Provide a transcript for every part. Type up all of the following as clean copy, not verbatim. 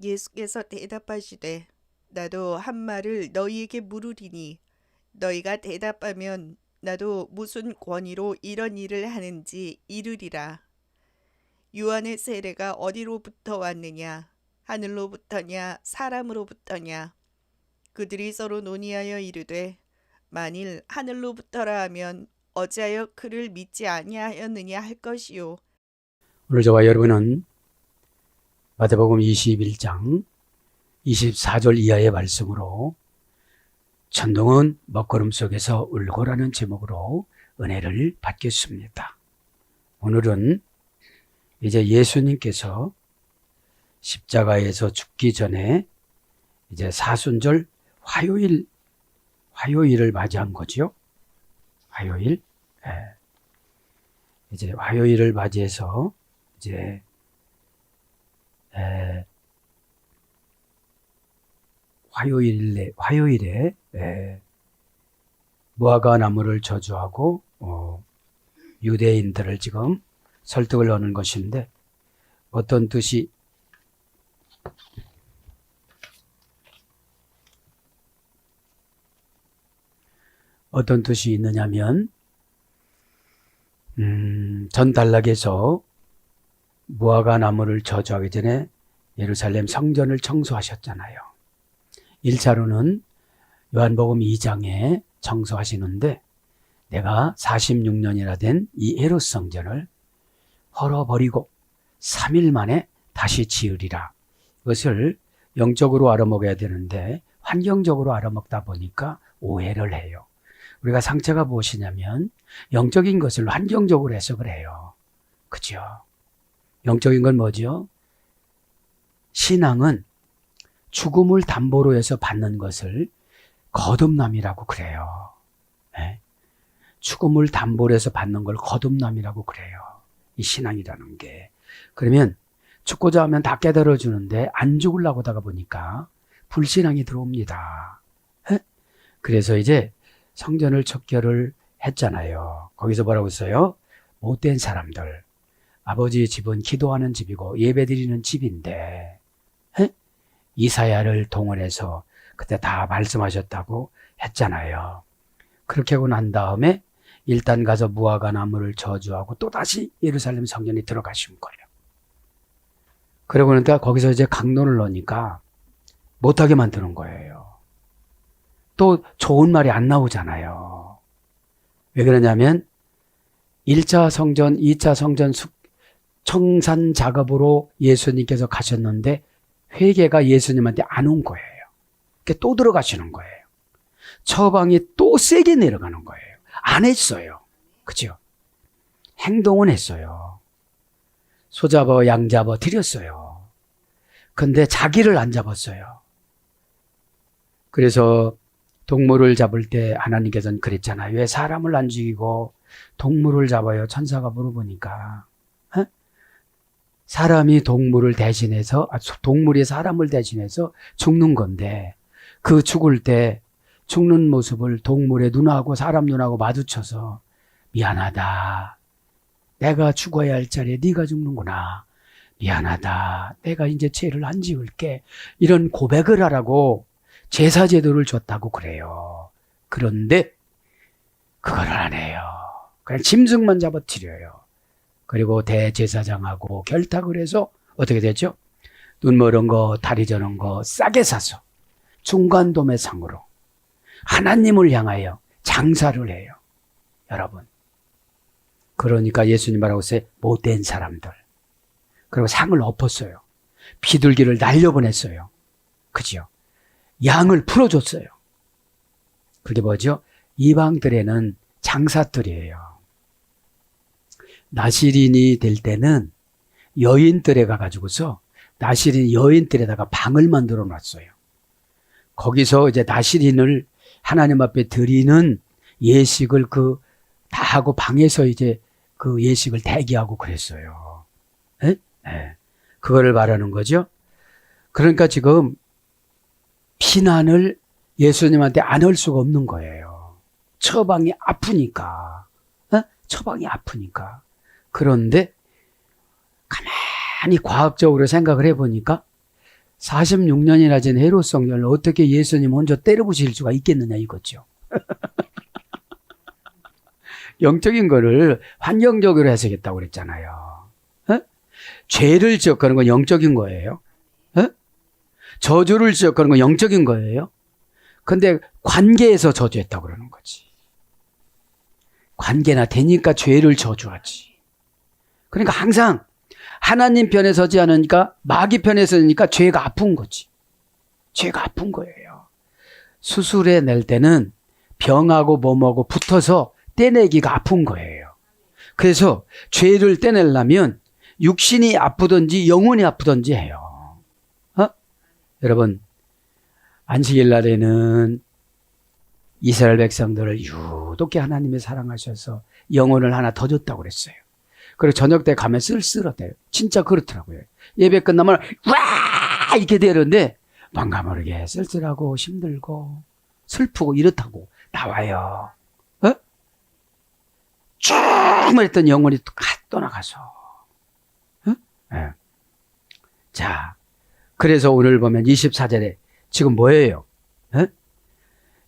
예수께서 대답하시되 나도 한 말을 너희에게 물으리니 너희가 대답하면 나도 무슨 권위로 이런 일을 하는지 이르리라. 요한의 세례가 어디로부터 왔느냐? 하늘로부터냐 사람으로부터냐? 그들이 서로 논의하여 이르되 만일 하늘로부터라 하면 어찌하여 그를 믿지 아니하였느냐 할 것이요. 오늘 저와 여러분은 마태복음 21장 24절 이하의 말씀으로 천둥은 먹구름 속에서 울고라는 제목으로 은혜를 받겠습니다. 오늘은 이제 예수님께서 십자가에서 죽기 전에 이제 사순절 화요일을 맞이한 거죠. 화요일. 이제 화요일을 맞이해서 이제 화요일에 무화과 나무를 저주하고 유대인들을 지금 설득을 하는 것인데 어떤 뜻이 있느냐면 전단락에서 무화과 나무를 저주하기 전에 예루살렘 성전을 청소하셨잖아요. 1차로는 요한복음 2장에 청소하시는데 내가 46년이나 된 이 헤롯 성전을 헐어버리고 3일 만에 다시 지으리라. 이것을 영적으로 알아먹어야 되는데 환경적으로 알아먹다 보니까 오해를 해요. 우리가 상처가 무엇이냐면 영적인 것을 환경적으로 해석을 해요. 그죠? 영적인 건 뭐죠? 신앙은 죽음을 담보로 해서 받는 것을 거듭남이라고 그래요. 네? 죽음을 담보로 해서 받는 걸 거듭남이라고 그래요. 이 신앙이라는 게. 그러면 죽고자 하면 다 깨달아 주는데 안 죽으려고 하다가 보니까 불신앙이 들어옵니다. 네? 그래서 이제 성전을 척결을 했잖아요. 거기서 뭐라고 했어요? 못된 사람들. 아버지의 집은 기도하는 집이고 예배드리는 집인데 이사야를 동원해서 그때 다 말씀하셨다고 했잖아요. 그렇게 하고 난 다음에 일단 가서 무화과 나무를 저주하고 또다시 예루살렘 성전에 들어가신 거예요. 그러고 그러니까 거기서 이제 강론을 넣으니까 못하게 만드는 거예요. 또 좋은 말이 안 나오잖아요. 왜 그러냐면 1차 성전, 2차 성전 청산 작업으로 예수님께서 가셨는데 회개가 예수님한테 안 온 거예요. 그러니까 또 들어가시는 거예요. 처방이 또 세게 내려가는 거예요. 안 했어요. 그죠? 행동은 했어요. 소 잡아 양 잡아 드렸어요. 근데 자기를 안 잡았어요. 그래서 동물을 잡을 때 하나님께서는 그랬잖아요. 왜 사람을 안 죽이고 동물을 잡아요? 천사가 물어보니까. 사람이 동물을 대신해서, 동물이 사람을 대신해서 죽는 건데 그 죽을 때 죽는 모습을 동물의 눈하고 사람 눈하고 마주쳐서 미안하다. 내가 죽어야 할 자리에 네가 죽는구나. 미안하다. 내가 이제 죄를 안 지을게. 이런 고백을 하라고 제사 제도를 줬다고 그래요. 그런데 그걸 안 해요. 그냥 짐승만 잡아뜨려요. 그리고 대제사장하고 결탁을 해서 어떻게 되죠? 눈 멀은 거, 다리 저는 거 싸게 사서 중간도매 상으로 하나님을 향하여 장사를 해요. 여러분. 그러니까 예수님 뭐라고 했어요? 못된 사람들. 그리고 상을 엎었어요. 비둘기를 날려보냈어요. 그죠? 양을 풀어줬어요. 그게 뭐죠? 이방들에는 장사들이에요. 나시린이 될 때는 여인들에 가가지고서 나시린 여인들에다가 방을 만들어 놨어요. 거기서 이제 나시린을 하나님 앞에 드리는 예식을 다 하고 방에서 이제 그 예식을 대기하고 그랬어요. 네? 네. 그거를 말하는 거죠. 그러니까 지금 피난을 예수님한테 안 할 수가 없는 거예요. 처방이 아프니까. 처방이 아프니까. 그런데 가만히 과학적으로 생각을 해보니까 46년이나 된 헤롯 성전을 어떻게 예수님 혼자 때려부실 수가 있겠느냐 이거죠. 영적인 거를 환경적으로 해석했다고 그랬잖아요. 에? 죄를 지적하는 건 영적인 거예요. 에? 저주를 지적하는 건 영적인 거예요. 근데 관계에서 저주했다고 그러는 거지. 관계나 되니까 죄를 저주하지. 그러니까 항상 하나님 편에 서지 않으니까 마귀 편에 서니까 죄가 아픈 거지. 죄가 아픈 거예요. 수술해 낼 때는 병하고 몸하고 붙어서 떼내기가 아픈 거예요. 그래서 죄를 떼내려면 육신이 아프든지 영혼이 아프든지 해요. 여러분, 안식일 날에는 이스라엘 백성들을 유독히 하나님이 사랑하셔서 영혼을 하나 더 줬다고 그랬어요. 그리고 저녁 때 가면 쓸쓸하대요. 진짜 그렇더라고요. 예배 끝나면 와 이렇게 되는데 뭔가 모르게 쓸쓸하고 힘들고 슬프고 이렇다고 나와요. 쭉 말했던 영혼이 떠나가서. 네. 자, 그래서 오늘 보면 24절에 지금 뭐예요?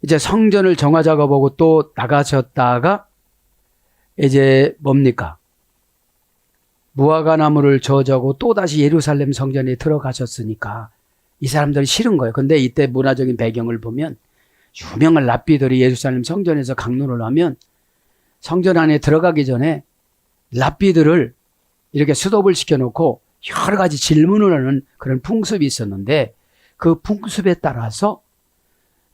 이제 성전을 정화 작업하고 또 나가셨다가 이제 뭡니까? 무화과 나무를 저자고 또다시 예루살렘 성전에 들어가셨으니까 이 사람들이 싫은 거예요. 근데 이때 문화적인 배경을 보면 유명한 랍비들이 예루살렘 성전에서 강론을 하면 성전 안에 들어가기 전에 랍비들을 이렇게 수도를 시켜놓고 여러 가지 질문을 하는 그런 풍습이 있었는데 그 풍습에 따라서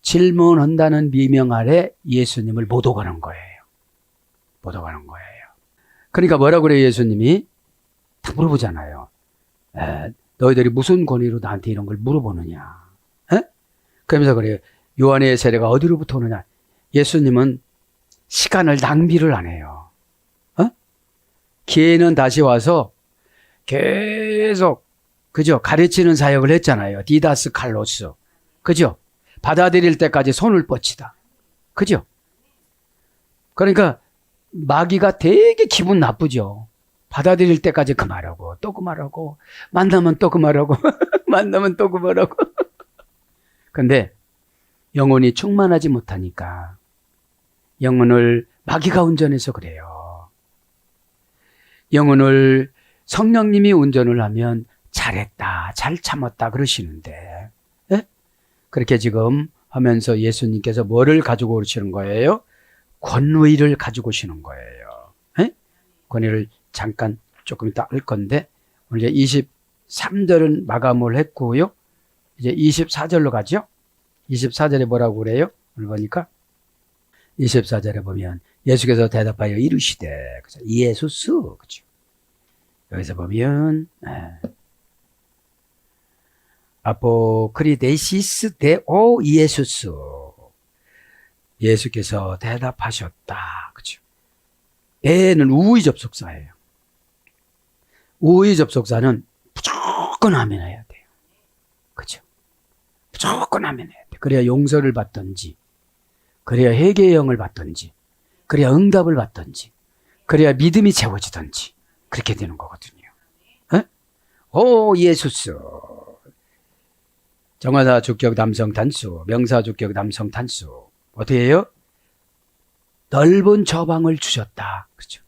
질문한다는 미명 아래 예수님을 못 오가는 거예요. 못 오가는 거예요. 그러니까 뭐라고 그래요, 예수님이? 다 물어보잖아요. 너희들이 무슨 권위로 나한테 이런 걸 물어보느냐? 그러면서 그래요. 요한의 세례가 어디로부터 오느냐? 예수님은 시간을 낭비를 안 해요. 기회는 다시 와서 계속, 그죠? 가르치는 사역을 했잖아요. 디다스 칼로스. 그죠? 받아들일 때까지 손을 뻗치다. 그죠? 그러니까 마귀가 되게 기분 나쁘죠. 받아들일 때까지 그 말하고 또 그 말하고 만나면 또 그 말하고 만나면 또 그 말하고 근데 영혼이 충만하지 못하니까 영혼을 마귀가 운전해서 그래요. 영혼을 성령님이 운전을 하면 잘했다, 잘 참았다 그러시는데 예? 그렇게 지금 하면서 예수님께서 뭐를 가지고 오시는 거예요? 권위를 가지고 오시는 거예요. 예? 권위를 잠깐 조금 이따 할 건데 오늘 이제 23절은 마감을 했고요. 이제 24절로 가죠. 24절에 뭐라고 그래요? 오늘 보니까 24절에 보면 예수께서 대답하여 이르시되 예수스 그죠? 여기서 보면 아포크리데시스 데오 예수스 예수께서 대답하셨다. 그죠? 에는 우의 접속사예요. 우의 접속사는 무조건 아멘해야 돼요. 그죠? 무조건 아멘해야 돼요. 그래야 용서를 받든지, 그래야 회개의 영을 받든지, 그래야 응답을 받든지, 그래야 믿음이 채워지든지, 그렇게 되는 거거든요. 오, 예수스. 정화사 주격 남성 단수, 명사 주격 남성 단수. 어떻게 해요? 넓은 처방을 주셨다. 그죠?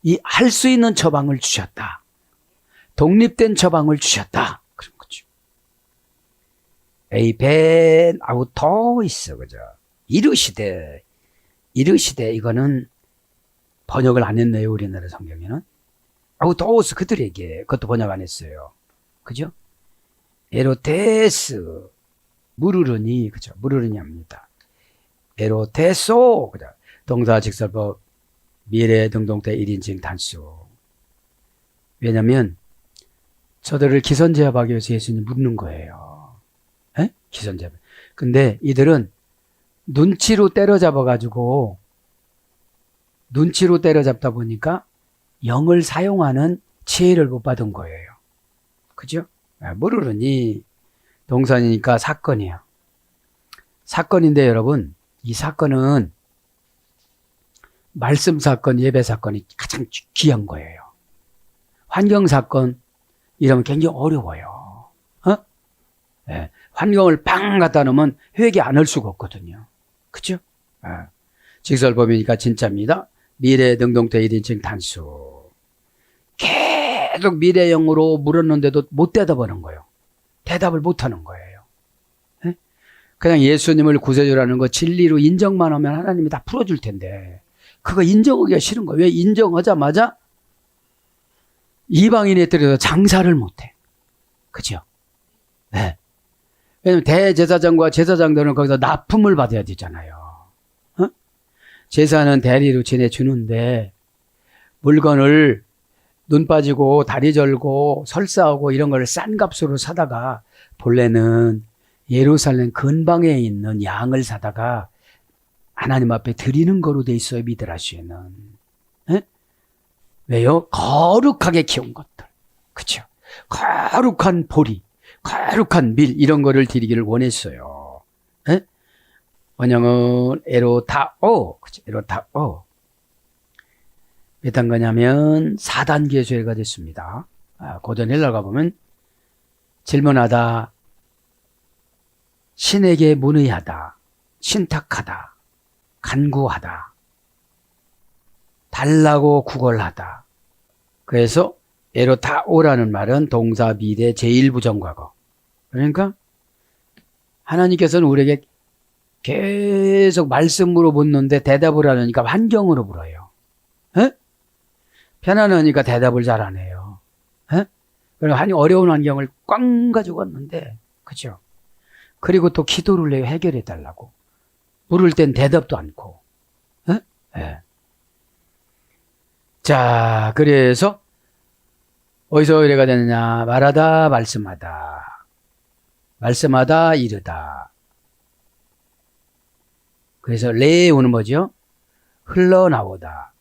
이 할 수 있는 처방을 주셨다. 독립된 처방을 주셨다. 그런 거죠. 에이벤 아우토이스 그죠? 이르시되 이거는 번역을 안 했네요. 우리나라 성경에는 아우토스 그들에게 그것도 번역 안 했어요. 그죠? 에로테스 무르르니 그죠? 무르르니 합니다. 에로테소 그죠? 동사 직설법 미래 등동태 1인칭 단수. 왜냐하면 저들을 기선제압하기 위해서 예수님 묻는 거예요. 에? 기선제압. 근데 이들은 눈치로 때려잡아가지고 눈치로 때려잡다 보니까 영을 사용하는 지혜를 못 받은 거예요. 그죠? 모르르니 동산이니까 사건이에요. 사건인데 여러분 이 사건은 말씀 사건, 예배 사건이 가장 귀한 거예요. 환경 사건 이러면 굉장히 어려워요. 예, 환경을 빵 갖다 놓으면 회개 안 할 수가 없거든요. 그죠? 예. 직설법이니까 진짜입니다. 미래 능동태 1인칭 단수. 계속 미래형으로 물었는데도 못 대답하는 거예요. 대답을 못 하는 거예요. 예? 그냥 예수님을 구세주라는 거 진리로 인정만 하면 하나님이 다 풀어줄 텐데 그거 인정하기가 싫은 거예요. 왜? 인정하자마자 이방인에 들여서 장사를 못해. 그죠? 네. 왜냐면 대제사장과 제사장들은 거기서 납품을 받아야 되잖아요. 어? 제사는 대리로 지내주는데 물건을 눈 빠지고 다리 절고 설사하고 이런 걸 싼 값으로 사다가 본래는 예루살렘 근방에 있는 양을 사다가 하나님 앞에 드리는 거로 돼 있어요. 미드라시에는. 예? 왜요? 거룩하게 키운 것들. 그렇죠? 거룩한 보리, 거룩한 밀 이런 거를 드리기를 원했어요. 예? 원형은 에로타오. 그렇죠? 에로타오. 몇 단계냐면 4단계 죄가 됐습니다. 고전 헬라 가보면 질문하다, 신에게 문의하다, 신탁하다, 간구하다, 달라고 구걸하다. 그래서 에로타오라는 말은 동사 미래 제1부정과거. 그러니까 하나님께서는 우리에게 계속 말씀으로 묻는데 대답을 하려니까 환경으로 물어요. 에? 편안하니까 대답을 잘 안 해요. 에? 그리고 어려운 환경을 꽝 가지고 왔는데, 그죠? 그리고 또 기도를 해요. 해결해 달라고. 물을 땐 대답도 않고. 에? 에. 자, 그래서 어디서 의뢰가 되느냐? 말하다, 말씀하다. 말씀하다, 이르다. 그래서 레오는 뭐죠? 흘러나오다.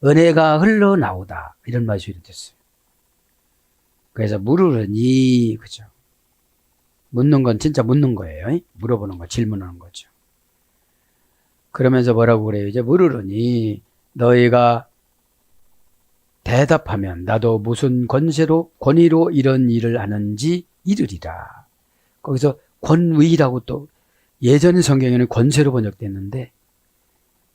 은혜가 흘러나오다. 이런 말이 됐어요. 그래서 물으니, 그죠? 묻는 건 진짜 묻는 거예요. 물어보는 거, 질문하는 거죠. 그러면서 뭐라고 그래요? 이제 물으니 너희가 대답하면 나도 무슨 권위로 이런 일을 하는지 이르리라. 거기서 권위라고 또 예전의 성경에는 권세로 번역됐는데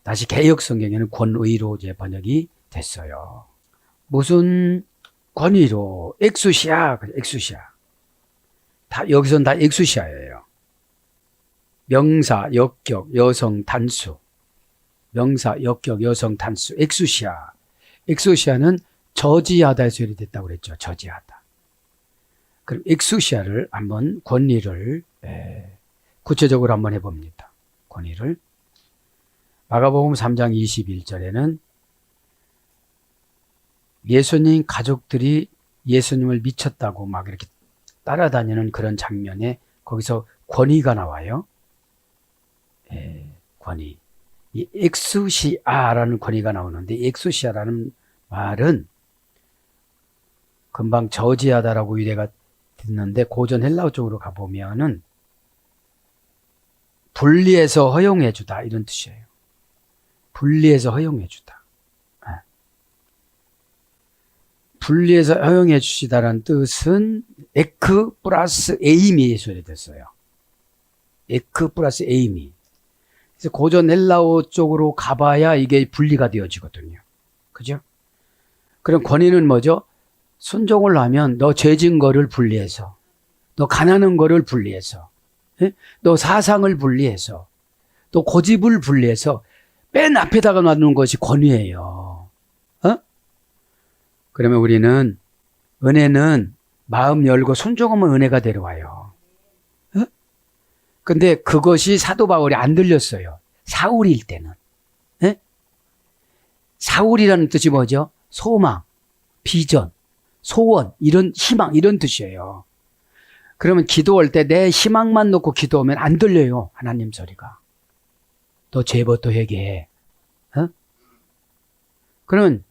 다시 개역 성경에는 권위로 이제 번역이 됐어요. 무슨 권위로? 엑수시아, 엑수시아. 여기서는 다 엑수시아예요. 명사, 역격, 여성, 단수. 명사, 역격, 여성, 단수. 엑수시아. 엑수시아는 저지하다 해서 됐다고 그랬죠. 저지하다. 그럼 엑수시아를 한번 권위를 구체적으로 한번 해봅니다. 권위를. 마가복음 3장 21절에는 예수님 가족들이 예수님을 미쳤다고 막 이렇게 따라다니는 그런 장면에 거기서 권위가 나와요. 권위. 이 엑수시아라는 권위가 나오는데 엑수시아라는 말은 금방 저지하다라고 유래가 됐는데 고전 헬라어 쪽으로 가보면은 분리해서 허용해주다 이런 뜻이에요. 분리해서 허용해주다. 분리해서 허용해주시다라는 뜻은 에크 플러스 에임이 소개됐어요. 에크 플러스 에임이. 그래서 고전 헬라어 쪽으로 가봐야 이게 분리가 되어지거든요. 그죠? 그럼 권위는 뭐죠? 순종을 하면 너 죄진 거를 분리해서, 너 가난한 거를 분리해서, 너 사상을 분리해서, 또 고집을 분리해서 맨 앞에다가 놔두는 것이 권위예요. 그러면 우리는 은혜는 마음 열고 순종하면 은혜가 데려와요. 근데 그것이 사도 바울이 안 들렸어요. 사울일 때는. 사울이라는 뜻이 뭐죠? 소망, 비전, 소원, 이런 희망, 이런 뜻이에요. 그러면 기도할 때 내 희망만 놓고 기도하면 안 들려요. 하나님 소리가. 너 죄부터 회개해. 그러면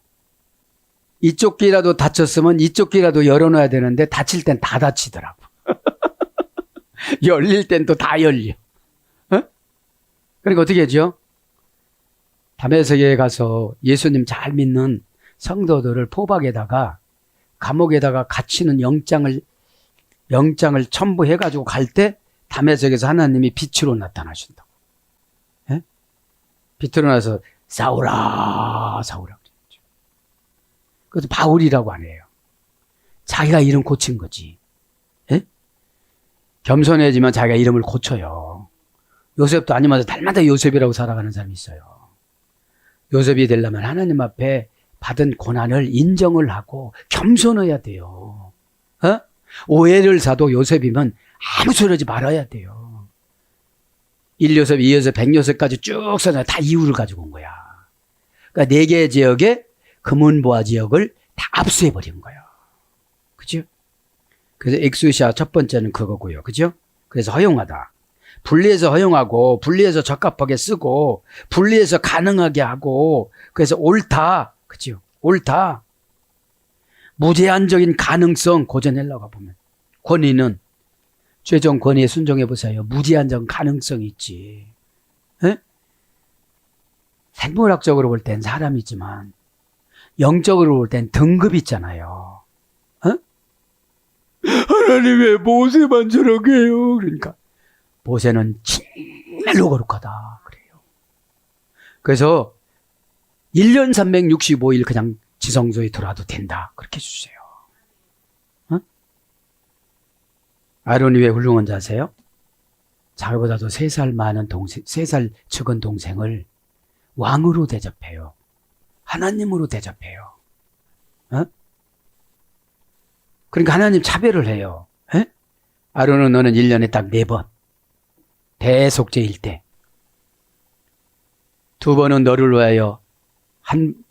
이쪽 귀라도 닫혔으면 이쪽 귀라도 열어놔야 되는데 닫힐 땐 다 닫히더라고. 열릴 땐 또 다 열려. 그러니까 어떻게 하죠? 다메섹에 가서 예수님 잘 믿는 성도들을 포박에다가 감옥에다가 갇히는 영장을 영장을 첨부해가지고 갈 때 담에색에서 하나님이 빛으로 나타나신다고. 예? 빛으로 나서 사울아 사울아 그랬죠. 그래서 바울이라고 안 해요. 자기가 이름 고친 거지. 예? 겸손해지면 자기가 이름을 고쳐요. 요셉도 아니면서 날마다 요셉이라고 살아가는 사람이 있어요. 요셉이 되려면 하나님 앞에 받은 고난을 인정을 하고 겸손해야 돼요. 어? 오해를 사도 요셉이면 아무 소리 하지 말아야 돼요. 1요셉, 2요셉, 100요셉까지 쭉 써서 다 이유를 가지고 온 거야. 그러니까 4개의 지역에 금은보화 지역을 다 압수해버린 거예요. 그죠? 그래서 엑수시아 첫 번째는 그거고요. 그죠? 그래서 허용하다. 분리해서 허용하고, 분리해서 적합하게 쓰고, 분리해서 가능하게 하고, 그래서 옳다. 그죠? 옳다. 무제한적인 가능성, 고전헬라가 보면. 권위는, 최종 권위에 순종해보세요. 무제한적인 가능성이 있지. 에? 생물학적으로 볼 땐 사람이지만, 영적으로 볼 땐 등급이 있잖아요. 어? 하나님 왜 모세만 저렇게 해요? 그러니까. 모세는 정말로 거룩하다. 그래요. 그래서 1년 365일 그냥 지성소에 들어와도 된다. 그렇게 해주세요. 어? 아론이 왜 훌륭한 줄 아세요? 자기보다도 3살 많은 동생, 3살 적은 동생을 왕으로 대접해요. 하나님으로 대접해요. 어? 그러니까 하나님 차별을 해요. 에? 아론은 너는 1년에 딱 4번. 대속죄일 때. 2번은 너를 위하여,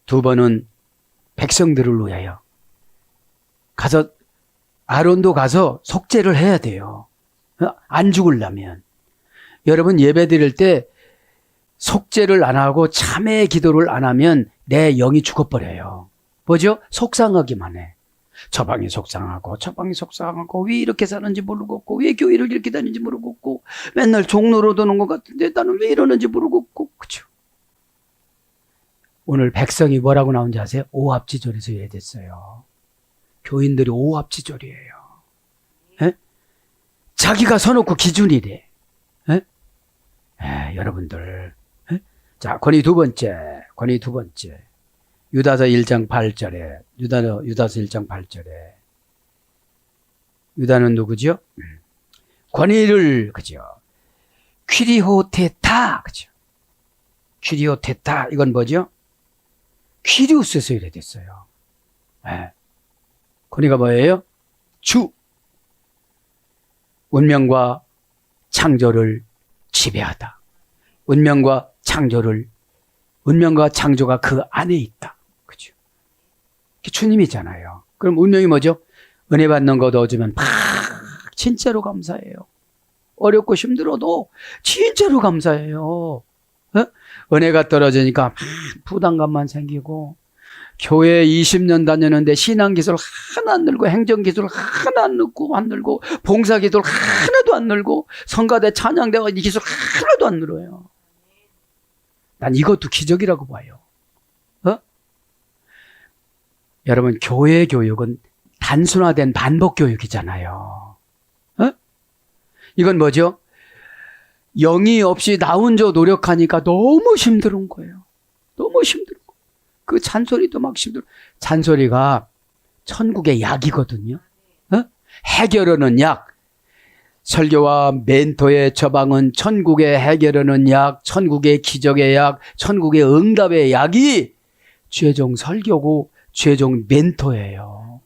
2번은 백성들을 위하여. 가서, 아론도 가서 속죄를 해야 돼요. 안 죽으려면. 여러분 예배 드릴 때 속죄를 안 하고 참회의 기도를 안 하면 내 영이 죽어버려요. 뭐죠? 속상하기만 해. 저 방이 속상하고 저 방이 속상하고 왜 이렇게 사는지 모르겠고 왜 교회를 이렇게 다니는지 모르겠고 맨날 종로로 도는 것 같은데 나는 왜 이러는지 모르겠고. 그죠? 오늘 백성이 뭐라고 나온지 아세요? 오합지졸에서 예됐어요. 교인들이 오합지졸이에요. 에? 자기가 서놓고 기준이래. 에? 여러분들. 에? 자, 권위 두 번째. 유다서 1장 8절에, 유다서 1장 8절에. 유다는 누구죠? 권위를, 그죠? 퀴리호테타, 그죠? 퀴리호테타, 이건 뭐죠? 퀴리우스에서 이래 됐어요. 네. 권위가 뭐예요? 주. 운명과 창조를 지배하다. 운명과 창조가 그 안에 있다. 그죠? 주님이잖아요. 그럼 운명이 뭐죠? 은혜 받는 거 넣어주면 막 진짜로 감사해요. 어렵고 힘들어도 진짜로 감사해요. 어? 은혜가 떨어지니까 막 부담감만 생기고 교회 20년 다녔는데 신앙기술 하나 안 늘고 행정기술 하나 안 늘고 봉사기술 하나도 안 늘고 성가대 찬양대가 기술 하나도 안 늘어요. 난 이것도 기적이라고 봐요. 어? 여러분 교회 교육은 단순화된 반복 교육이잖아요. 어? 이건 뭐죠? 영이 없이 나 혼자 노력하니까 너무 힘든 거예요. 너무 힘들어. 그 잔소리도 막 힘들어. 잔소리가 천국의 약이거든요. 어? 해결하는 약. 설교와 멘토의 처방은 천국의 해결하는 약, 천국의 기적의 약, 천국의 응답의 약이 최종 설교고 최종 멘토예요.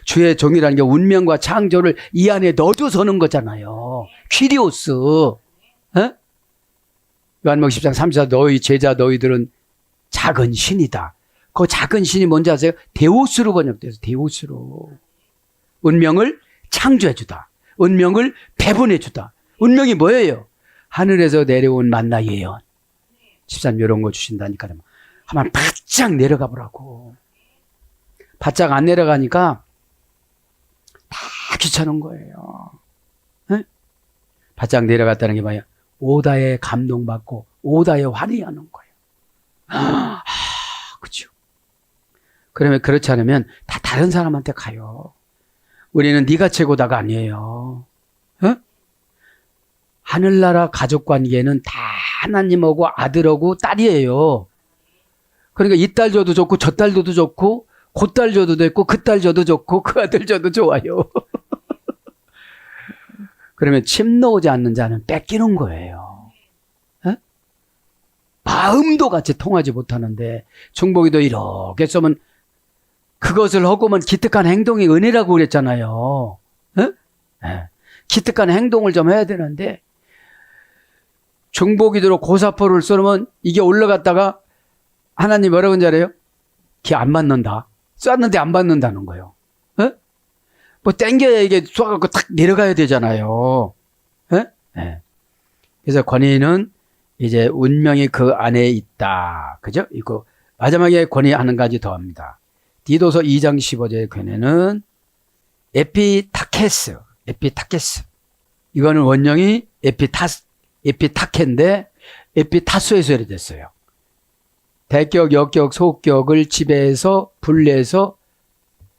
주의 종이라는 게 운명과 창조를 이 안에 넣어줘서는 거잖아요. 퀴리오스. 어? 요한복음 10장 34 너희 제자 너희들은 작은 신이다. 그 작은 신이 뭔지 아세요? 데오스로 번역돼서 데오스로. 운명을 창조해주다. 운명을 배분해주다. 운명이 뭐예요? 하늘에서 내려온 만나 예언. 13 이런 거 주신다니까 한번 바짝 내려가 보라고. 바짝 안 내려가니까 다 귀찮은 거예요. 네? 바짝 내려갔다는 게 뭐예요? 오다에 감동받고 오다에 환희하는 거예요. 그렇죠. 그러면 그렇지 않으면 다 다른 사람한테 가요. 우리는 네가 최고다가 아니에요. 어? 하늘나라 가족관계는 다 하나님하고 아들하고 딸이에요. 그러니까 이 딸 줘도 좋고 저 딸 줘도 좋고 그 딸 줘도 됐고 그 딸 줘도 좋고 그 아들 줘도 좋아요. 그러면 침 놓지 않는 자는 뺏기는 거예요. 어? 마음도 같이 통하지 못하는데 중복이도 이렇게 쓰면 그것을 하고만 기특한 행동이 은혜라고 그랬잖아요. 어? 네. 기특한 행동을 좀 해야 되는데 중복이도로 고사포를 쏘면 이게 올라갔다가 하나님 뭐라고 잘해요? 걔 안 맞는다. 쐈는데 안 맞는다는 거예요. 어? 뭐 땡겨야 이게 쏴갖고 탁 내려가야 되잖아요. 어? 네. 그래서 권위는 이제 운명이 그 안에 있다. 그죠? 이거 마지막에 권위 한 가지 더 합니다. 디도서 2장 15절의 권위는 에피타케스. 이거는 원형이 에피타케인데 에피타스에서 됐어요. 대격, 역격, 소격을 지배해서 분리해서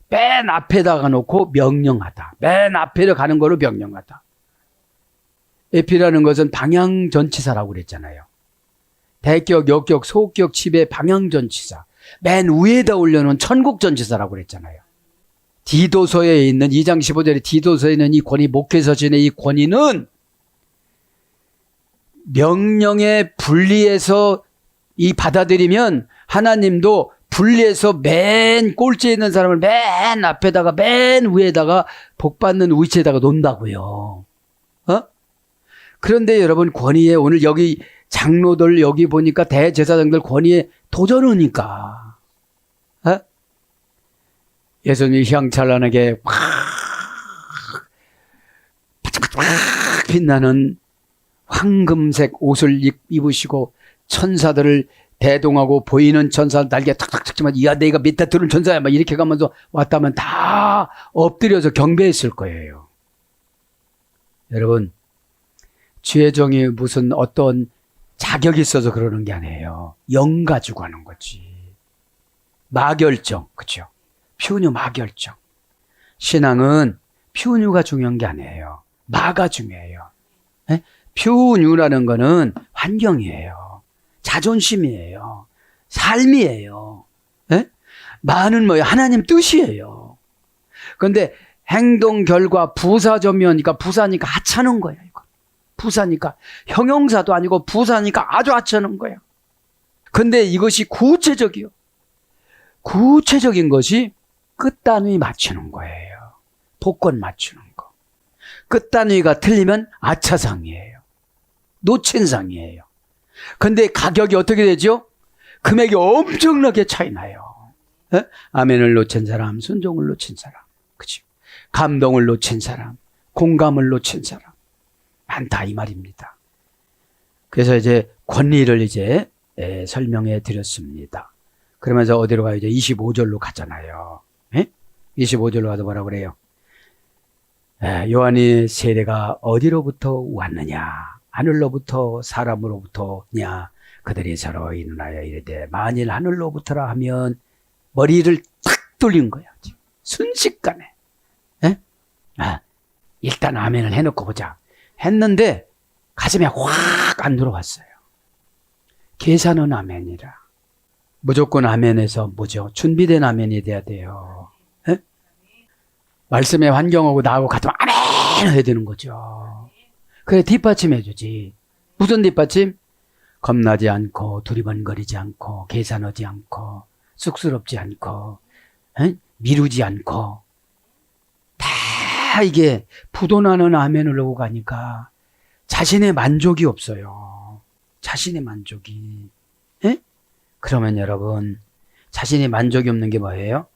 맨 앞에다가 놓고 명령하다. 맨 앞에를 가는 거로 명령하다. 에피라는 것은 방향전치사라고 그랬잖아요. 대격, 역격, 소격, 지배, 방향전치사. 맨 위에다 올려놓은 천국전치사라고 그랬잖아요. 디도서에 있는 2장 15절에 디도서에 있는 이 권위, 목회서신의 이 권위는 명령에 분리해서 이 받아들이면 하나님도 분리해서 맨 꼴찌에 있는 사람을 맨 앞에다가 맨 위에다가 복받는 위치에다가 놓는다고요. 어? 그런데 여러분 권위에 오늘 여기 장로들 여기 보니까 대제사장들 권위에 도전하니까 어? 예수님이 향찬란하게 확 빛나는 황금색 옷을 입으시고 천사들을 대동하고 보이는 천사 날개 탁탁 쳤지만 야 내가 밑에 들은 천사야 막 이렇게 가면서 왔다면 다 엎드려서 경배했을 거예요. 여러분 주의 종이 무슨 어떤 자격이 있어서 그러는 게 아니에요. 영 가지고 하는 거지. 마결정 그렇죠. 퓨뉴 마결정. 신앙은 퓨뉴가 중요한 게 아니에요. 마가 중요해요. 네? 퓨뉴라는 거는 환경이에요. 자존심이에요. 삶이에요. 네? 마는 뭐예요? 하나님 뜻이에요. 그런데 행동 결과 부사점이니까 부사니까 하찮은 거예요. 이거. 부사니까 형용사도 아니고 부사니까 아주 하찮은 거예요. 그런데 이것이 구체적이요. 구체적인 것이 끝단위 맞추는 거예요. 복권 맞추는 거. 끝단위가 틀리면 아차상이에요. 놓친상이에요. 근데 가격이 어떻게 되죠? 금액이 엄청나게 차이 나요. 에? 아멘을 놓친 사람, 순종을 놓친 사람, 그죠? 감동을 놓친 사람, 공감을 놓친 사람 많다 이 말입니다. 그래서 이제 권리를 이제 설명해 드렸습니다. 그러면서 어디로 가요? 이제 25절로 가잖아요. 에? 25절로 가서 뭐라고 그래요? 요한의 세례가 어디로부터 왔느냐? 하늘로부터 사람으로부터냐? 그들이 서로 인하여 이르되 만일 하늘로부터라 하면 머리를 탁 돌린 거야. 순식간에. 에? 일단 아멘을 해놓고 보자. 했는데 가슴에 확 안 들어왔어요. 계산은 아멘이라. 무조건 아멘에서 뭐죠? 준비된 아멘이 돼야 돼요. 에? 말씀의 환경하고 나하고 같으면 아멘 해야 되는 거죠. 그래 뒷받침해 주지. 무슨 뒷받침? 겁나지 않고 두리번거리지 않고 계산하지 않고 쑥스럽지 않고 에? 미루지 않고 다 이게 부도나는 아멘을 하고 가니까 자신의 만족이 없어요. 자신의 만족이. 에? 그러면 여러분 자신의 만족이 없는 게 뭐예요?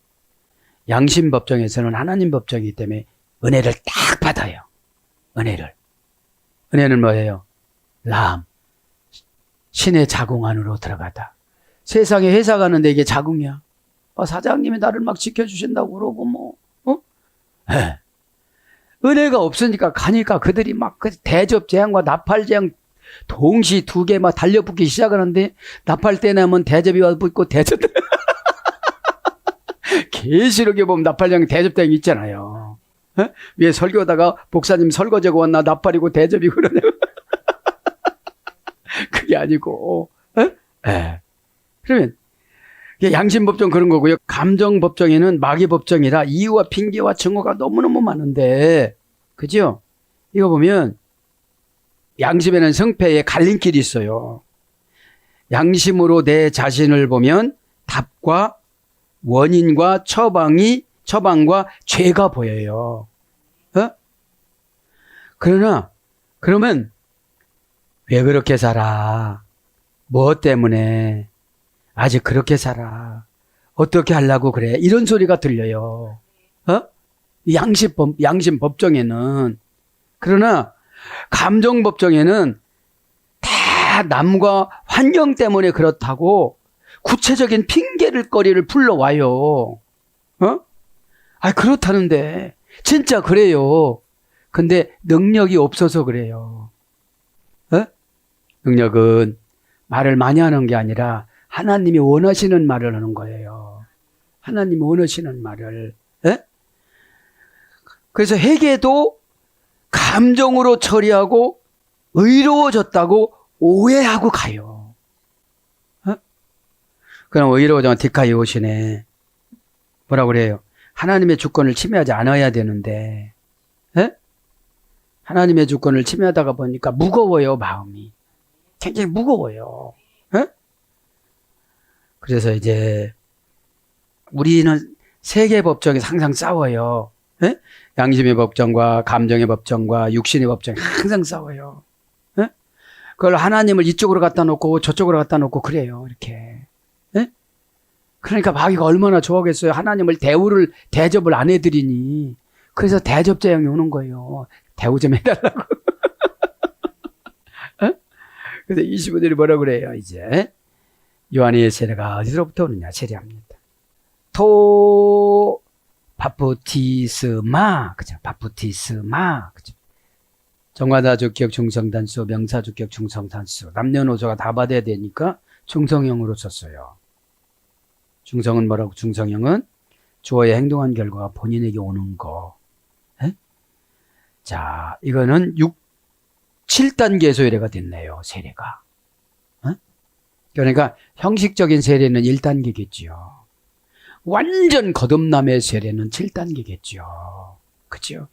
양심 법정에서는 하나님 법정이기 때문에 은혜를 딱 받아요. 은혜는 뭐예요? 람. 신의 자궁 안으로 들어가다. 세상에 회사 가는데 이게 자궁이야. 사장님이 나를 막 지켜주신다고 그러고 뭐. 네. 은혜가 없으니까 가니까 그들이 막 그 대접 제한과 나팔 제한 동시 두 개 막 달려붙기 시작하는데 나팔 때 나면 대접이 와 붙고 대접 계시록에 보면 나팔 제한 대접 대행 있잖아요. 왜 설교다가 목사님 설거지하고 왔나 나팔이고 대접이고 그러냐. 그게 아니고, 예. 그러면, 이게 양심법정 그런 거고요. 감정법정에는 마귀법정이라 이유와 핑계와 증오가 너무너무 많은데, 그죠? 이거 보면, 양심에는 성패의 갈림길이 있어요. 양심으로 내 자신을 보면 답과 원인과 처방과 죄가 보여요. 그러나, 그러면, 왜 그렇게 살아? 뭐 때문에? 아직 그렇게 살아. 어떻게 하려고 그래? 이런 소리가 들려요. 양심 법정에는. 그러나 감정 법정에는 다 남과 환경 때문에 그렇다고 구체적인 거리를 불러와요. 그렇다는데. 진짜 그래요. 근데 능력이 없어서 그래요. 능력은 말을 많이 하는 게 아니라 하나님이 원하시는 말을 하는 거예요. 하나님이 원하시는 말을. 그래서 회개도 감정으로 처리하고 의로워졌다고 오해하고 가요. 그럼 의로워져서 디카이 오시네. 뭐라고 그래요? 하나님의 주권을 침해하지 않아야 되는데 하나님의 주권을 침해하다가 보니까 무거워요. 마음이. 굉장히 무거워요. 그래서 이제 우리는 세계 법정에서 항상 싸워요. 양심의 법정과 감정의 법정과 육신의 법정이 항상 싸워요. 그걸 하나님을 이쪽으로 갖다 놓고 저쪽으로 갖다 놓고 그래요. 이렇게. 그러니까 마귀가 얼마나 좋아하겠어요. 하나님을 대접을 안 해드리니. 그래서 대접자형이 오는 거예요. 대우 좀 해달라고. 그래서 25절이 뭐라고 그래요, 이제. 요한의 세례가 어디로부터 오느냐, 세례합니다. 바프티스마, 그죠? 바프티스마, 그죠? 정과다주격 중성단수, 명사주격 중성단수, 남녀노소가 다 받아야 되니까 중성형으로 썼어요. 중성은 뭐라고? 중성형은 주어의 행동한 결과가 본인에게 오는 거. 자, 이거는 7단계 세례가 됐네요, 세례가. 그러니까 형식적인 세례는 1단계겠지요. 완전 거듭남의 세례는 7단계겠죠. 그죠?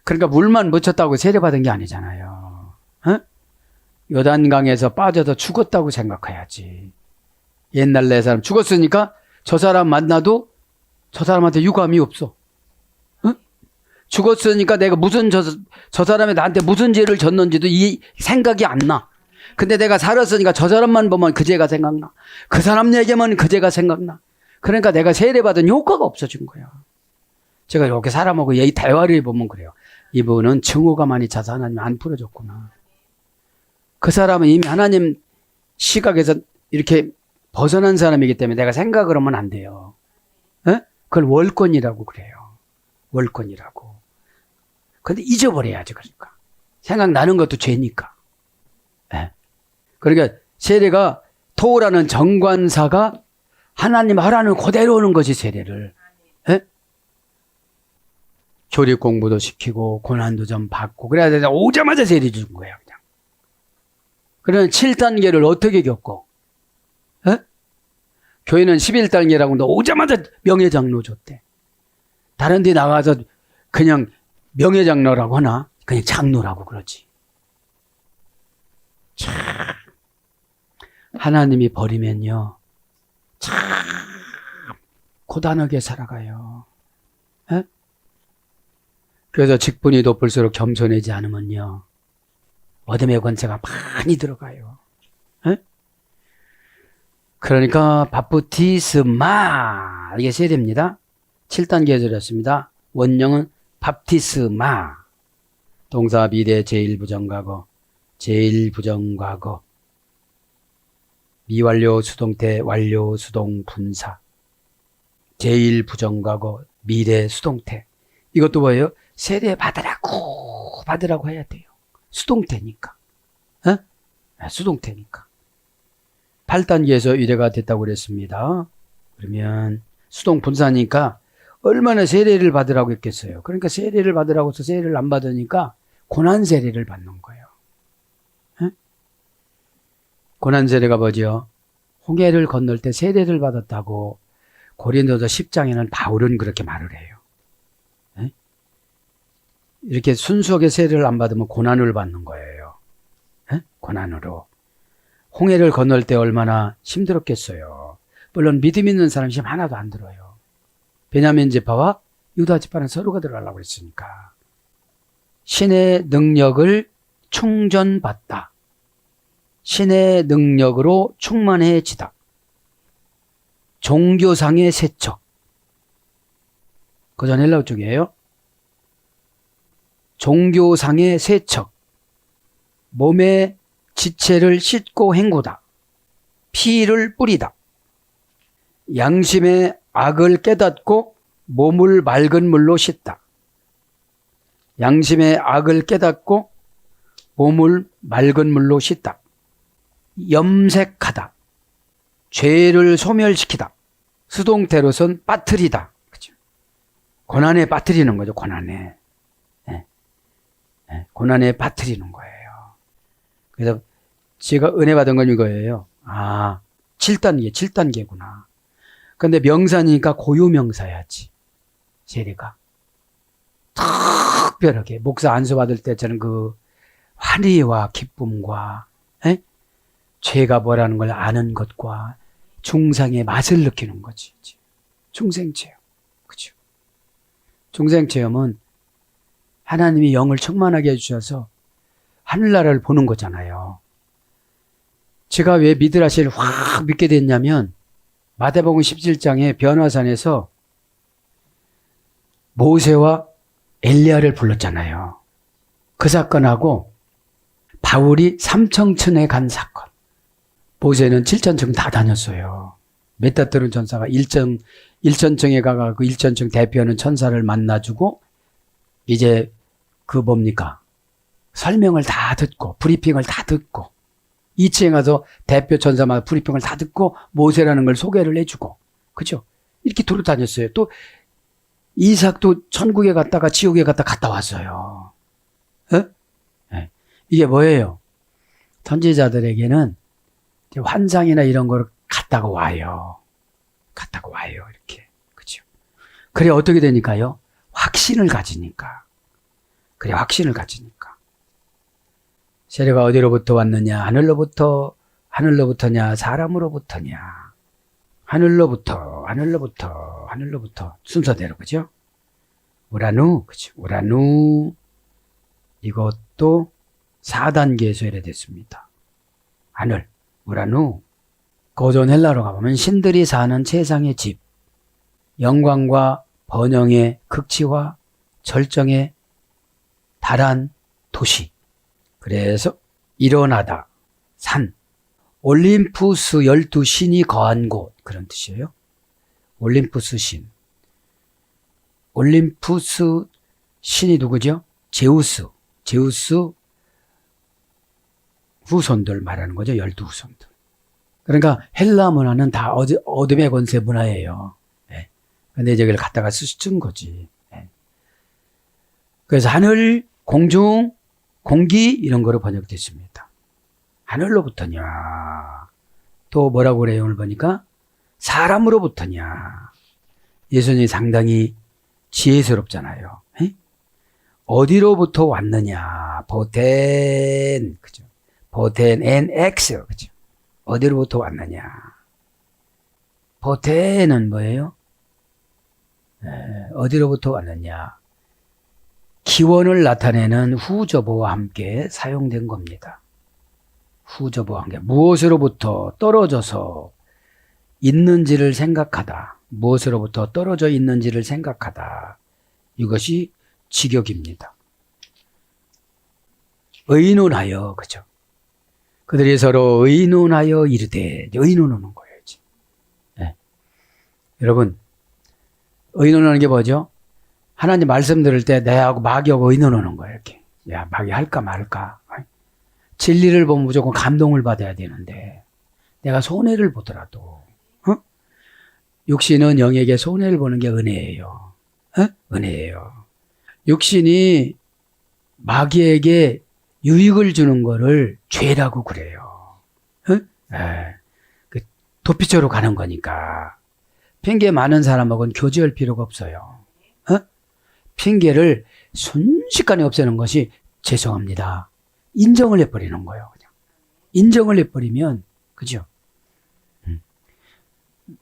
그러니까 물만 묻혔다고 세례받은 게 아니잖아요. 요단강에서 빠져서 죽었다고 생각해야지. 옛날 내 사람 죽었으니까 저 사람 만나도 저 사람한테 유감이 없어. 죽었으니까 내가 저 사람이 나한테 무슨 죄를 졌는지도 이 생각이 안 나. 근데 내가 살았으니까 저 사람만 보면 그 죄가 생각나. 그 사람 얘기만 그 죄가 생각나. 그러니까 내가 세례받은 효과가 없어진 거야. 제가 이렇게 사람하고 대화를 해보면 그래요. 이분은 증오가 많이 차서 하나님 안 풀어줬구나. 그 사람은 이미 하나님 시각에서 이렇게 벗어난 사람이기 때문에 내가 생각을 하면 안 돼요. 그걸 월권이라고 그래요. 월권이라고. 근데 잊어버려야지, 그러니까. 생각나는 것도 죄니까. 그러니까 세례가 토라는 정관사가 하나님 하라는 그대로 오는 것이 세례를. 조립 공부도 시키고 고난도 좀 받고 그래야 되나 오자마자 세례 준 거예요, 그냥. 그러면 7단계를 어떻게 겪고? 교회는 11단계라고 오자마자 명예장로 줬대. 다른 데 나가서 그냥 명예장로라고 하나? 그냥 장로라고 그러지. 참, 하나님이 버리면요, 참 고단하게 살아가요. 그래서 직분이 높을수록 겸손하지 않으면요, 어둠의 권세가 많이 들어가요. 그러니까 바프티스마, 이게 세례입니다. 7단계에 들었습니다. 원형은 밥티스마. 동사 미래 제1부정과거, 제1부정과거, 미완료 수동태 완료 수동 분사, 제1부정과거 미래 수동태. 이것도 뭐예요? 세례 받으라고 해야 돼요. 수동태니까. 수동태니까. 8단계에서 의례가 됐다고 그랬습니다. 그러면 수동 분사니까 얼마나 세례를 받으라고 했겠어요. 그러니까 세례를 받으라고 해서 세례를 안 받으니까 고난 세례를 받는 거예요. 에? 고난 세례가 뭐죠? 홍해를 건널 때 세례를 받았다고 고린도서 10장에는 바울은 그렇게 말을 해요. 에? 이렇게 순수하게 세례를 안 받으면 고난을 받는 거예요. 에? 고난으로. 홍해를 건널 때 얼마나 힘들었겠어요. 물론 믿음 있는 사람이 힘 하나도 안 들어요. 베냐민 지파와 유다 지파는 서로가 들어가려고 했으니까. 신의 능력을 충전받다. 신의 능력으로 충만해지다. 종교상의 세척. 그전 헬라어 쪽이에요. 종교상의 세척. 몸의 지체를 씻고 헹구다. 피를 뿌리다. 양심의 악을 깨닫고 몸을 맑은 물로 씻다. 양심의 악을 깨닫고 몸을 맑은 물로 씻다. 염색하다. 죄를 소멸시키다. 수동태로선 빠뜨리다. 그죠? 고난에 빠뜨리는 거죠. 고난에. 네. 네. 고난에 빠뜨리는 거예요. 그래서 제가 은혜 받은 건 이거예요. 7단계구나. 근데 명사니까 고유명사야지. 세례가. 특별하게 목사 안수 받을 때 저는 그 환희와 기쁨과 죄가 뭐라는 걸 아는 것과 중상의 맛을 느끼는 거지. 중생체험. 그죠? 중생체험은 하나님이 영을 충만하게 해주셔서 하늘나라를 보는 거잖아요. 제가 왜 미드라시를 확 믿게 됐냐면 마태복음 17장에 변화산에서 모세와 엘리야를 불렀잖아요. 그 사건하고 바울이 삼청천에 간 사건. 모세는 7천층 다 다녔어요. 메타트론 천사가 1천층에 가가 그 1천층 대표하는 천사를 만나주고 이제 그 뭡니까? 설명을 다 듣고 브리핑을 다 듣고 2층에 가서 대표 천사마다 브리핑을 다 듣고 모세라는 걸 소개를 해주고 그죠? 이렇게 돌아다녔어요. 또 이삭도 천국에 갔다가 지옥에 갔다 왔어요. 네. 이게 뭐예요? 선지자들에게는 환상이나 이런 걸 갔다가 와요. 이렇게. 그죠? 그래 어떻게 되니까요? 확신을 가지니까. 세례가 어디로부터 왔느냐? 하늘로부터냐? 사람으로부터냐? 하늘로부터. 순서대로, 그죠? 우라누, 그죠? 우라누. 이것도 4단계에 세례됐습니다. 하늘, 우라누. 고전 헬라로 가보면 신들이 사는 세상의 집, 영광과 번영의 극치와 절정의 달한 도시. 그래서 일어나다, 산, 올림푸스 12신이 거한 곳 그런 뜻이에요. 올림푸스 신. 올림푸스 신이 누구죠? 제우스 후손들 말하는 거죠. 12후손들. 그러니까 헬라 문화는 다 어둠의 권세 문화예요. 네. 근데 저기를 갖다가 쓴 거지. 네. 그래서 하늘, 공중, 공기 이런 거로 번역됐습니다. 하늘로부터냐. 또 뭐라고 그래요? 오늘 보니까 사람으로부터냐. 예수님이 상당히 지혜스럽잖아요. 에? 어디로부터 왔느냐. 보텐, 그죠? 보텐 NX, 그죠? 어디로부터 왔느냐. 보텐은 뭐예요? 어디로부터 왔느냐. 기원을 나타내는 후저보와 함께 사용된 겁니다. 후저보와 함께 무엇으로부터 떨어져서 있는지를 생각하다. 무엇으로부터 떨어져 있는지를 생각하다. 이것이 직역입니다. 의논하여, 그죠? 그들이 서로 의논하여 이르되, 의논하는 거예요. 네. 여러분, 의논하는 게 뭐죠? 하나님 말씀 들을 때 내하고 마귀하고 의논하는 거예요. 이렇게. 야, 마귀 할까 말까. 진리를 보면 무조건 감동을 받아야 되는데 내가 손해를 보더라도 육신은 영에게 손해를 보는 게 은혜예요. 은혜예요. 육신이 마귀에게 유익을 주는 거를 죄라고 그래요. 도피처로 가는 거니까. 핑계 많은 사람하고는 교제할 필요가 없어요. 핑계를 순식간에 없애는 것이 죄송합니다. 인정을 해버리는 거예요. 그냥. 인정을 해버리면, 그죠?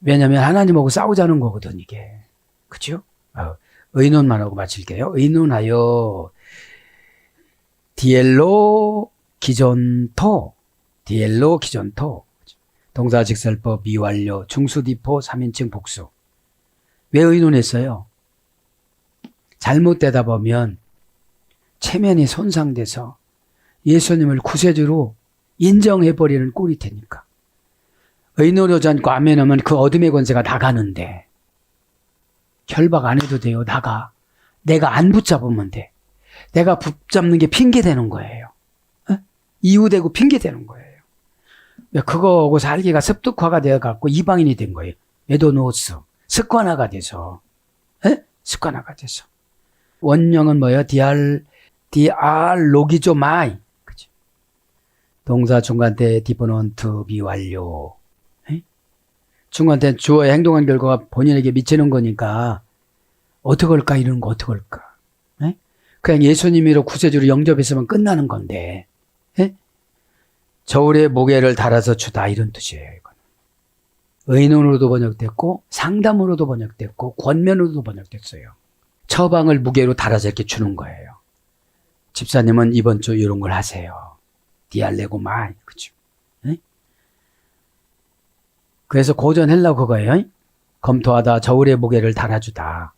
왜냐면 하나님하고 싸우자는 거거든, 이게. 그죠? 의논만 하고 마칠게요. 의논하여 디엘로 기존토 동사직설법 미완료 중수디포 3인칭 복수. 왜 의논했어요? 잘못되다 보면 체면이 손상돼서 예수님을 구세주로 인정해버리는 꼴이 되니까. 의논하지 않고 아멘하면 그 어둠의 권세가 나가는데 결박 안 해도 돼요. 나가. 내가 안 붙잡으면 돼. 내가 붙잡는 게 핑계되는 거예요. 이유되고 핑계되는 거예요. 그거하고 살기가 습득화가 되어갖고 이방인이 된 거예요. 에도노스. 습관화가 돼서. 습관화가 돼서. 원형은 뭐예요? 디알로기조마이. 그죠? 동사 중간때 디포넌트 미완료. 중간때 주어의 행동한 결과가 본인에게 미치는 거니까 어떻게 할까? 이런 거 어떻게 할까? 그냥 예수님으로 구세주로 영접했으면 끝나는 건데 저울에 무게를 달아서 주다 이런 뜻이에요. 이거는. 의논으로도 번역됐고 상담으로도 번역됐고 권면으로도 번역됐어요. 처방을 무게로 달아서 이렇게 주는 거예요. 집사님은 이번 주 이런 걸 하세요. 디알레고마이. 그죠? 그래서 고전 헬라 그거예요. 검토하다 저울에 무게를 달아주다.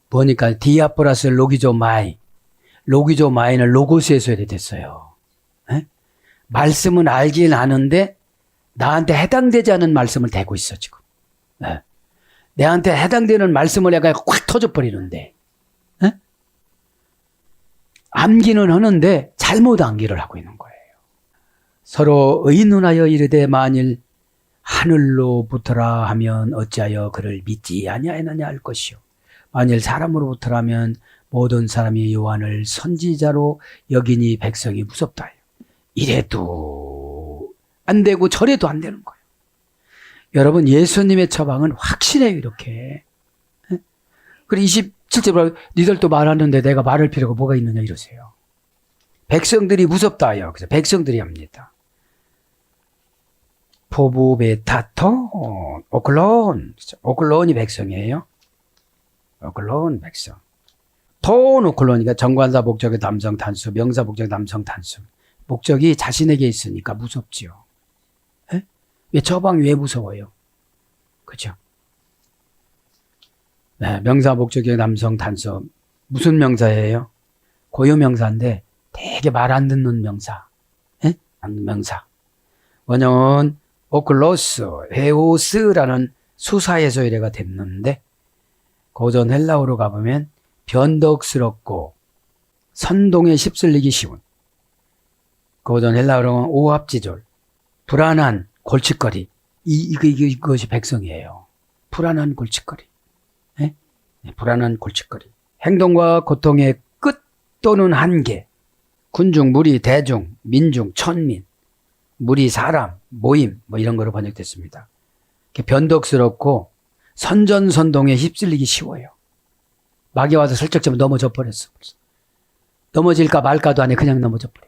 뭐니까 디아플러스 로기조마이. 로기조마이는 로고스에서 됐어요. 말씀은 알긴 아는데 나한테 해당되지 않은 말씀을 대고 있어 지금. 내한테 해당되는 말씀을 내가 확 터져버리는데 암기는 하는데 잘못 암기를 하고 있는 거예요. 서로 의논하여 이르되 만일 하늘로부터라 하면 어찌하여 그를 믿지 아니하느냐 할 것이요. 만일 사람으로부터라면 모든 사람이 요한을 선지자로 여기니 백성이 무섭다. 이래도 안 되고 저래도 안 되는 거예요. 여러분 예수님의 처방은 확실해요. 이렇게. 그리고 27절 니들도 말하는데 내가 말할 필요가 뭐가 있느냐 이러세요. 백성들이 무섭다요. 그래서 백성들이 합니다. 포부베타토 오클론. 오클론이 백성이에요. 오클론 백성. 토 오클론이니까 정관사 목적의 담성 단수, 명사 목적의 담성 단수. 목적이 자신에게 있으니까 무섭지요. 왜 처방이 왜 무서워요? 그죠? 네, 명사 목적의 남성 단수. 무슨 명사예요? 고유 명사인데 되게 말 안 듣는 명사. 명사. 원형은 오클로스, 헤오스라는 수사의 소리가 됐는데 고전 헬라어로 가보면 변덕스럽고 선동에 휩쓸리기 쉬운 고전 헬라어로는 오합지졸, 불안한 골칫거리. 이것이 백성이에요. 불안한 골칫거리. 불안한 골칫거리. 행동과 고통의 끝 또는 한계. 군중, 무리, 대중, 민중, 천민. 무리, 사람, 모임 뭐 이런 거로 번역됐습니다. 변덕스럽고 선전선동에 휩쓸리기 쉬워요. 마귀 와서 슬쩍 잡으면 넘어져 버렸어. 넘어질까 말까도 안 해. 그냥 넘어져 버려.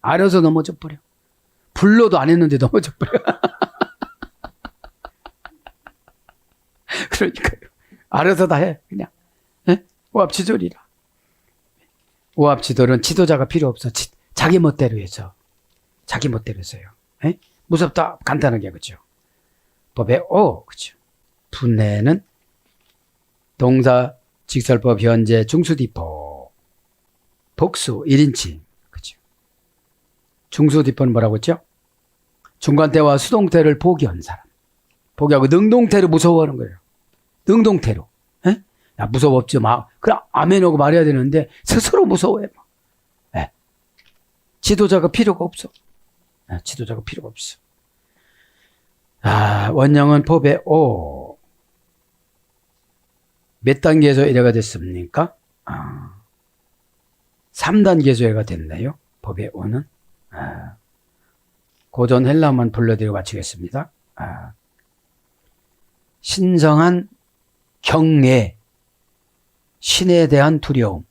알아서 넘어져 버려. 불러도 안 했는데 넘어져 버려. 그러니까요. 알아서 다 해. 그냥. 오합지졸이라. 오합지졸은 지도자가 필요 없어. 자기 멋대로 해서. 자기 멋대로 해서요. 무섭다. 간단하게. 그죠? 법의 그죠? 분해는 동사, 직설법, 현재, 중수디포. 복수, 1인칭. 그죠? 중수디포는 뭐라고 했죠? 중간태와 수동태를 포기한 사람. 포기하고 능동태로 무서워하는 거예요. 능동태로. 야, 무서웠죠. 그럼 아멘하고 말해야 되는데 스스로 무서워해. 지도자가 필요가 없어. 지도자가 필요가 없어. 원형은 법의 몇 단계 소외가 됐습니까? 3단계 소외가 됐네요. 법의 오는. 고전 헬라만 불러드리고 마치겠습니다. 신성한 경외, 신에 대한 두려움,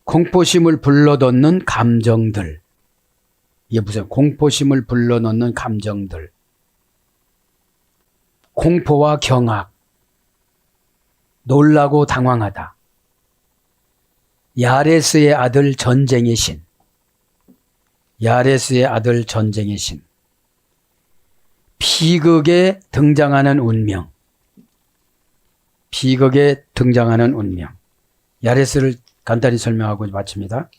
공포심을 불러넣는 감정들. 이게 무슨 공포심을 불러넣는 감정들. 공포와 경악, 놀라고 당황하다. 야레스의 아들 전쟁의 신. 야레스의 아들 전쟁의 신. 비극에 등장하는 운명. 비극에 등장하는 운명. 야레스를 간단히 설명하고 마칩니다.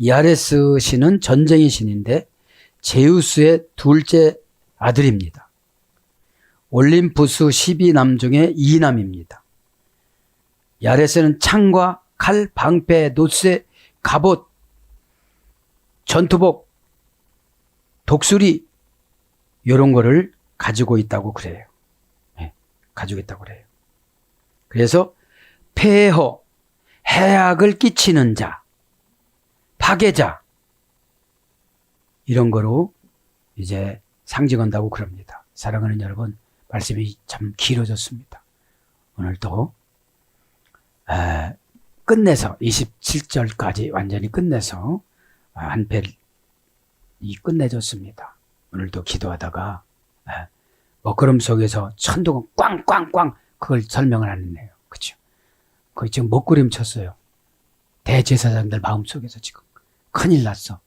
야레스 신은 전쟁의 신인데 제우스의 둘째 아들입니다. 올림푸스 12남 중에 2남입니다. 야레스는 창과 칼, 방패, 노쇠, 갑옷, 전투복, 독수리 이런 거를 가지고 있다고 그래요. 가지고 있다고 그래요. 그래서 폐허, 해악을 끼치는 자, 파괴자 이런 거로 이제 상징한다고 그럽니다. 사랑하는 여러분, 말씀이 참 길어졌습니다. 오늘도 끝내서 27절까지 완전히 끝내서 한 편이 끝내줬습니다. 오늘도 기도하다가 먹구름 속에서 천둥은 꽝꽝꽝 그걸 설명을 안 했네요. 그렇죠? 거의 지금 먹구름 쳤어요. 대제사장들 마음속에서 지금 큰일 났어.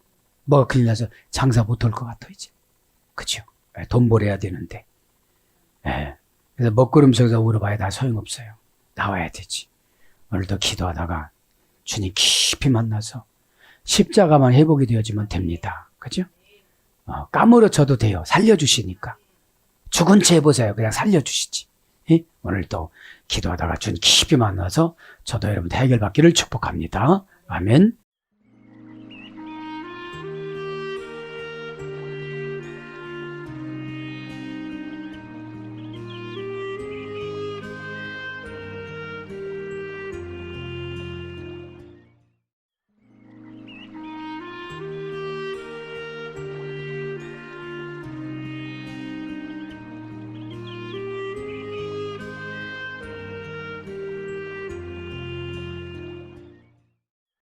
뭐가 큰일 나서 장사 못할 것 같아 이제. 그렇죠? 돈 벌어야 되는데. 그래서 먹구름 속에서 울어봐야 다 소용없어요. 나와야 되지. 오늘도 기도하다가 주님 깊이 만나서 십자가만 회복이 되어지면 됩니다. 그죠? 까무러쳐도 돼요. 살려주시니까. 죽은 채 해보세요. 그냥 살려주시지. 오늘도 기도하다가 주님 깊이 만나서 저도 여러분 해결받기를 축복합니다. 아멘.